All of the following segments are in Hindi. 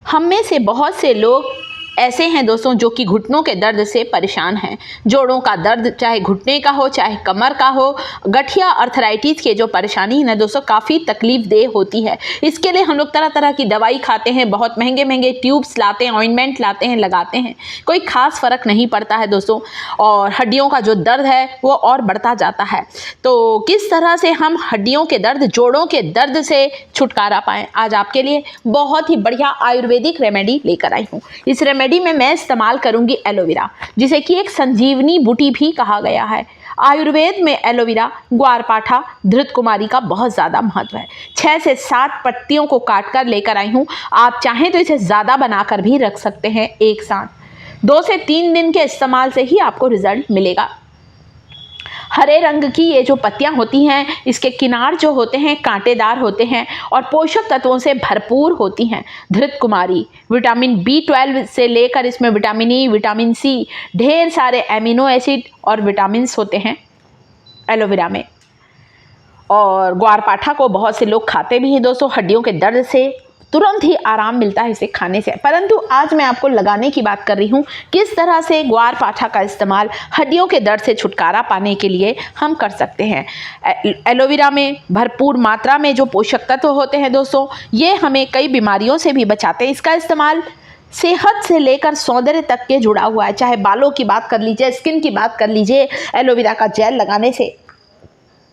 हम में से बहुत से लोग ऐसे हैं दोस्तों जो कि घुटनों के दर्द से परेशान हैं। जोड़ों का दर्द चाहे घुटने का हो चाहे कमर का हो, गठिया अर्थराइटिस के जो परेशानी है ना दोस्तों काफ़ी तकलीफदेह होती है। इसके लिए हम लोग तरह तरह की दवाई खाते हैं, बहुत महंगे महंगे ट्यूब्स लाते हैं, ऑइंटमेंट लाते हैं, लगाते हैं, कोई खास फ़र्क नहीं पड़ता है दोस्तों, और हड्डियों का जो दर्द है वो और बढ़ता जाता है। तो किस तरह से हम हड्डियों के दर्द, जोड़ों के दर्द से छुटकारा पाएँ, आज आपके लिए बहुत ही बढ़िया आयुर्वेदिक रेमेडी लेकर आई हूँ। इस रेमेडी में मैं इस्तेमाल करूंगी एलोवेरा, जिसे कि एक संजीवनी बूटी भी कहा गया है। आयुर्वेद में एलोवेरा, ग्वारपाठा, धृतकुमारी का बहुत ज़्यादा महत्व है। 6 से 7 पत्तियों को काट कर लेकर आई हूँ। आप चाहें तो इसे ज़्यादा बनाकर भी रख सकते हैं एक साथ। 2 से 3 दिन के इस्तेमाल से ही आपको रिजल्ट मिलेगा। हरे रंग की ये जो पत्तियां होती हैं, इसके किनार जो होते हैं कांटेदार होते हैं और पोषक तत्वों से भरपूर होती हैं। धृतकुमारी विटामिन B12 से लेकर इसमें विटामिन E, विटामिन C, ढेर सारे एमिनो एसिड और विटामिन्स होते हैं एलोवेरा में। और ग्वारपाठा को बहुत से लोग खाते भी हैं दोस्तों। हड्डियों के दर्द से तुरंत ही आराम मिलता है इसे खाने से। परंतु आज मैं आपको लगाने की बात कर रही हूँ, किस तरह से ग्वारपाठा का इस्तेमाल हड्डियों के दर्द से छुटकारा पाने के लिए हम कर सकते हैं। एलोवेरा में भरपूर मात्रा में जो पोषक तत्व होते हैं दोस्तों, ये हमें कई बीमारियों से भी बचाते हैं। इसका इस्तेमाल सेहत से लेकर सौंदर्य तक के जुड़ा हुआ है। चाहे बालों की बात कर लीजिए, स्किन की बात कर लीजिए, एलोवेरा का जेल लगाने से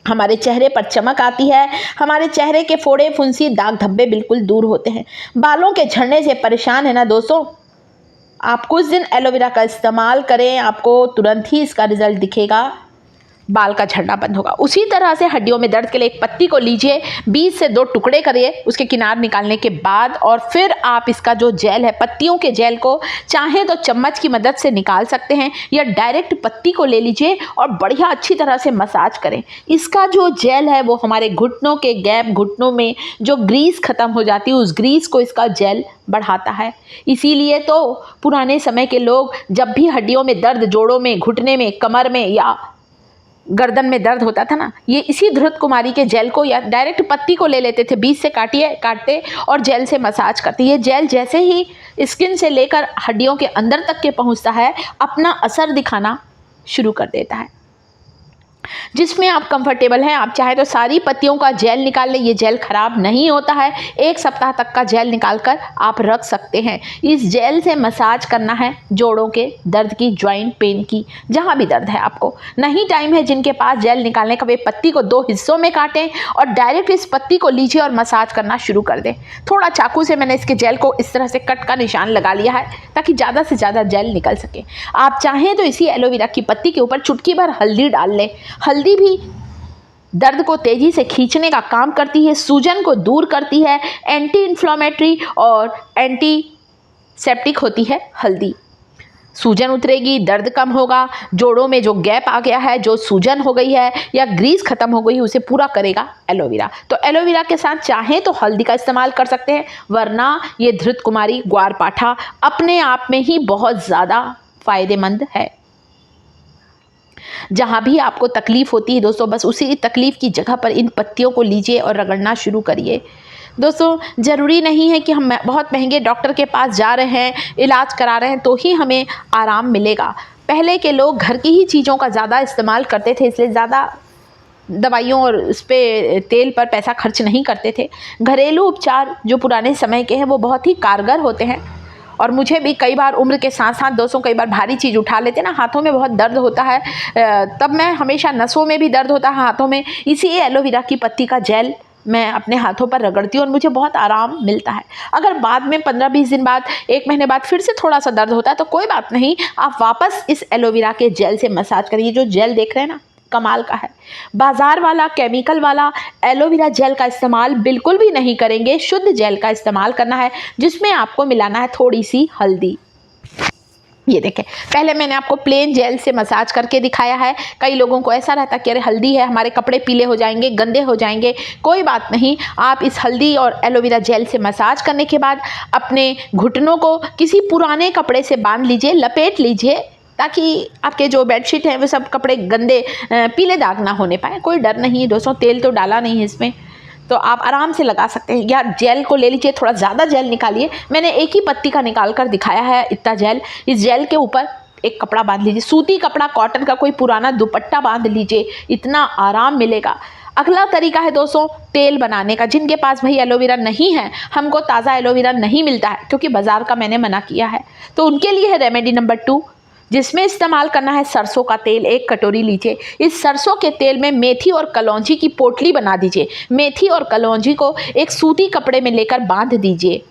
हमारे चेहरे पर चमक आती है। हमारे चेहरे के फोड़े, फुंसी, दाग धब्बे बिल्कुल दूर होते हैं। बालों के झड़ने से परेशान है ना दोस्तों, आप कुछ दिन एलोवेरा का इस्तेमाल करें, आपको तुरंत ही इसका रिजल्ट दिखेगा, बाल का झड़ना बंद होगा। उसी तरह से हड्डियों में दर्द के लिए एक पत्ती को लीजिए, 20 से 2 टुकड़े करिए उसके किनार निकालने के बाद, और फिर आप इसका जो जेल है, पत्तियों के जेल को चाहें तो चम्मच की मदद से निकाल सकते हैं या डायरेक्ट पत्ती को ले लीजिए और बढ़िया अच्छी तरह से मसाज करें। इसका जो जेल है वो हमारे घुटनों के गैप, घुटनों में जो ग्रीस खत्म हो जाती है उस ग्रीस को इसका जेल बढ़ाता है। इसीलिए तो पुराने समय के लोग जब भी हड्डियों में दर्द, जोड़ों में, घुटने में, कमर में या गर्दन में दर्द होता था ना, ये इसी धृतकुमारी के जेल को या डायरेक्ट पत्ती को ले लेते थे, बीच से काटते और जेल से मसाज करते। ये जेल जैसे ही स्किन से लेकर हड्डियों के अंदर तक के पहुंचता है, अपना असर दिखाना शुरू कर देता है, जिसमें आप कंफर्टेबल हैं। आप चाहे तो सारी पत्तियों का जेल निकाल लें, ये जेल खराब नहीं होता है। 1 सप्ताह तक का जेल निकालकर आप रख सकते हैं। इस जेल से मसाज करना है जोड़ों के दर्द की, जॉइंट पेन की, जहां भी दर्द है आपको। नहीं टाइम है जिनके पास जेल निकालने का, वे पत्ती को 2 हिस्सों में काटें और डायरेक्ट इस पत्ती को लीजिए और मसाज करना शुरू कर दें। थोड़ा चाकू से मैंने इसके जेल को इस तरह से कट का निशान लगा लिया है ताकि ज़्यादा से ज़्यादा जेल निकल सके। आप चाहें तो इसी एलोवेरा की पत्ती के ऊपर चुटकी भर हल्दी डाल लें। हल्दी भी दर्द को तेजी से खींचने का काम करती है, सूजन को दूर करती है, एंटी इन्फ्लेमेटरी और एंटीसेप्टिक होती है हल्दी। सूजन उतरेगी, दर्द कम होगा, जोड़ों में जो गैप आ गया है, जो सूजन हो गई है या ग्रीस खत्म हो गई है, उसे पूरा करेगा एलोवेरा। तो एलोवेरा के साथ चाहें तो हल्दी का इस्तेमाल कर सकते हैं, वरना ये धृतकुमारी, ग्वारपाठा अपने आप में ही बहुत ज़्यादा फायदेमंद है। जहाँ भी आपको तकलीफ होती है दोस्तों, बस उसी तकलीफ की जगह पर इन पत्तियों को लीजिए और रगड़ना शुरू करिए। दोस्तों ज़रूरी नहीं है कि हम बहुत महंगे डॉक्टर के पास जा रहे हैं, इलाज करा रहे हैं तो ही हमें आराम मिलेगा। पहले के लोग घर की ही चीज़ों का ज़्यादा इस्तेमाल करते थे, इसलिए ज़्यादा दवाइयों और इस पे तेल पर पैसा खर्च नहीं करते थे। घरेलू उपचार जो पुराने समय के हैं वो बहुत ही कारगर होते हैं। और मुझे भी कई बार उम्र के साथ साथ दोस्तों कई बार भारी चीज़ उठा लेते ना, हाथों में बहुत दर्द होता है, तब मैं हमेशा नसों में भी दर्द होता है हाथों में, इसी एलोवेरा की पत्ती का जेल मैं अपने हाथों पर रगड़ती हूँ और मुझे बहुत आराम मिलता है। अगर बाद में 15-20 दिन बाद, 1 महीने बाद फिर से थोड़ा सा दर्द होता है तो कोई बात नहीं, आप वापस इस एलोवेरा के जेल से मसाज करिए। जो जेल देख रहे हैं ना, कमाल का है। बाजार वाला केमिकल वाला एलोवेरा जेल का इस्तेमाल बिल्कुल भी नहीं करेंगे। शुद्ध जेल का इस्तेमाल करना है, जिसमें आपको मिलाना है थोड़ी सी हल्दी। ये देखें, पहले मैंने आपको प्लेन जेल से मसाज करके दिखाया है। कई लोगों को ऐसा रहता कि अरे हल्दी है, हमारे कपड़े पीले हो जाएंगे, गंदे हो जाएंगे। कोई बात नहीं, आप इस हल्दी और एलोवेरा जेल से मसाज करने के बाद अपने घुटनों को किसी पुराने कपड़े से बांध लीजिए, लपेट लीजिए, ताकि आपके जो बेडशीट हैं वो सब कपड़े गंदे, पीले दाग ना होने पाए। कोई डर नहीं है दोस्तों, तेल तो डाला नहीं है इसमें। तो आप आराम से लगा सकते हैं। या जेल को ले लीजिए, थोड़ा ज़्यादा जेल निकालिए। मैंने एक ही पत्ती का निकाल कर दिखाया है इतना जेल। इस जेल के ऊपर एक कपड़ा बांध लीजिए, सूती कपड़ा, कॉटन का कोई पुराना दुपट्टा बांध लीजिए, इतना आराम मिलेगा। अगला तरीका है दोस्तों तेल बनाने का। जिनके पास भाई एलोवेरा नहीं है, हमको ताज़ा एलोवेरा नहीं मिलता है क्योंकि बाज़ार का मैंने मना किया है, तो उनके लिए है रेमेडी नंबर 2, जिसमें इस्तेमाल करना है सरसों का तेल। 1 कटोरी लीजिए। इस सरसों के तेल में मेथी और कलौंजी की पोटली बना दीजिए। मेथी और कलौंजी को एक सूती कपड़े में लेकर बांध दीजिए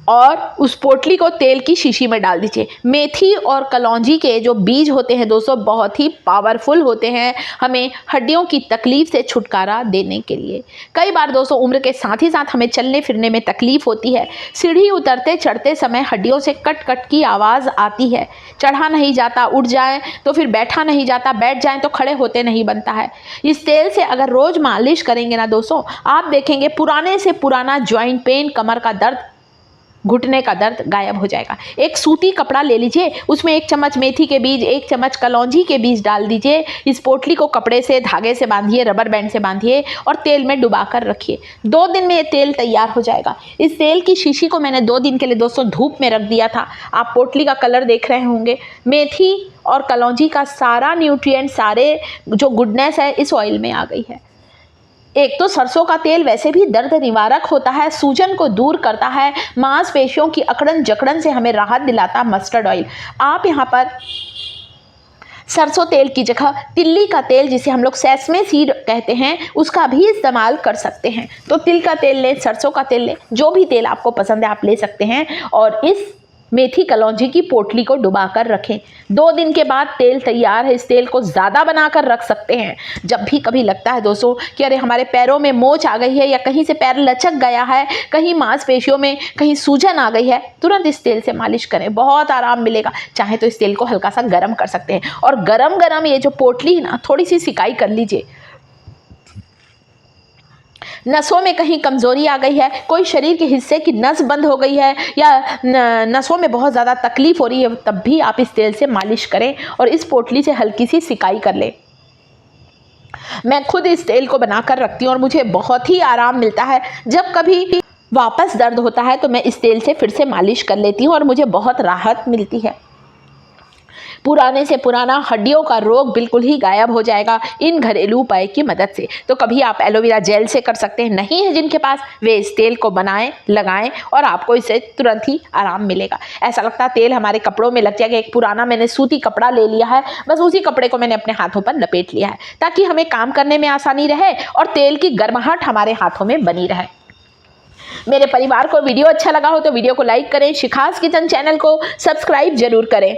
और उस पोटली को तेल की शीशी में डाल दीजिए। मेथी और कलौंजी के जो बीज होते हैं दोस्तों बहुत ही पावरफुल होते हैं हमें हड्डियों की तकलीफ से छुटकारा देने के लिए। कई बार दोस्तों उम्र के साथ ही साथ हमें चलने फिरने में तकलीफ होती है। सीढ़ी उतरते चढ़ते समय हड्डियों से कट कट की आवाज़ आती है। चढ़ा नहीं जाता, उठ जाए तो फिर बैठा नहीं जाता, बैठ जाएं तो खड़े होते नहीं बनता है। इस तेल से अगर रोज़ मालिश करेंगे ना दोस्तों, आप देखेंगे पुराने से पुराना जॉइंट पेन, कमर का दर्द, घुटने का दर्द गायब हो जाएगा। एक सूती कपड़ा ले लीजिए, उसमें 1 चम्मच मेथी के बीज, 1 चम्मच कलौंजी के बीज डाल दीजिए। इस पोटली को कपड़े से, धागे से बांधिए, रबर बैंड से बांधिए और तेल में डुबा कर रखिए। 2 दिन में ये तेल तैयार हो जाएगा। इस तेल की शीशी को मैंने 2 दिन के लिए दोस्तों धूप में रख दिया था। आप पोटली का कलर देख रहे होंगे। मेथी और कलौंजी का सारा न्यूट्रिएंट, सारे जो गुडनेस है इस ऑयल में आ गई है। एक तो सरसों का तेल वैसे भी दर्द निवारक होता है, सूजन को दूर करता है, मांसपेशियों की अकड़न जकड़न से हमें राहत दिलाता है मस्टर्ड ऑयल। आप यहाँ पर सरसों तेल की जगह तिल्ली का तेल, जिसे हम लोग सेसमे सीड कहते हैं, उसका भी इस्तेमाल कर सकते हैं। तो तिल का तेल लें, सरसों का तेल लें, जो भी तेल आपको पसंद है आप ले सकते हैं और इस मेथी कलौंजी की पोटली को डुबा कर रखें। 2 दिन के बाद तेल तैयार है। इस तेल को ज़्यादा बनाकर रख सकते हैं। जब भी कभी लगता है दोस्तों कि अरे हमारे पैरों में मोच आ गई है या कहीं से पैर लचक गया है, कहीं मांसपेशियों में कहीं सूजन आ गई है, तुरंत इस तेल से मालिश करें, बहुत आराम मिलेगा। चाहे तो इस तेल को हल्का सा गर्म कर सकते हैं और गरम गरम ये जो पोटली है ना, थोड़ी सी सिकाई कर लीजिए। नसों में कहीं कमज़ोरी आ गई है, कोई शरीर के हिस्से की नस बंद हो गई है या नसों में बहुत ज़्यादा तकलीफ हो रही है, तब भी आप इस तेल से मालिश करें और इस पोटली से हल्की सी सिकाई कर लें। मैं खुद इस तेल को बनाकर रखती हूँ और मुझे बहुत ही आराम मिलता है। जब कभी वापस दर्द होता है तो मैं इस तेल से फिर से मालिश कर लेती हूँ और मुझे बहुत राहत मिलती है। पुराने से पुराना हड्डियों का रोग बिल्कुल ही गायब हो जाएगा इन घरेलू उपाय की मदद से। तो कभी आप एलोवेरा जेल से कर सकते हैं, नहीं है जिनके पास, वे इस तेल को बनाएं, लगाएं और आपको इससे तुरंत ही आराम मिलेगा। ऐसा लगता है तेल हमारे कपड़ों में लग जाएगा। एक पुराना मैंने सूती कपड़ा ले लिया है, बस उसी कपड़े को मैंने अपने हाथों पर लपेट लिया है ताकि हमें काम करने में आसानी रहे और तेल की गर्माहट हमारे हाथों में बनी रहे। मेरे परिवार को वीडियो अच्छा लगा हो तो वीडियो को लाइक करें, शिखास किचन चैनल को सब्सक्राइब जरूर करें।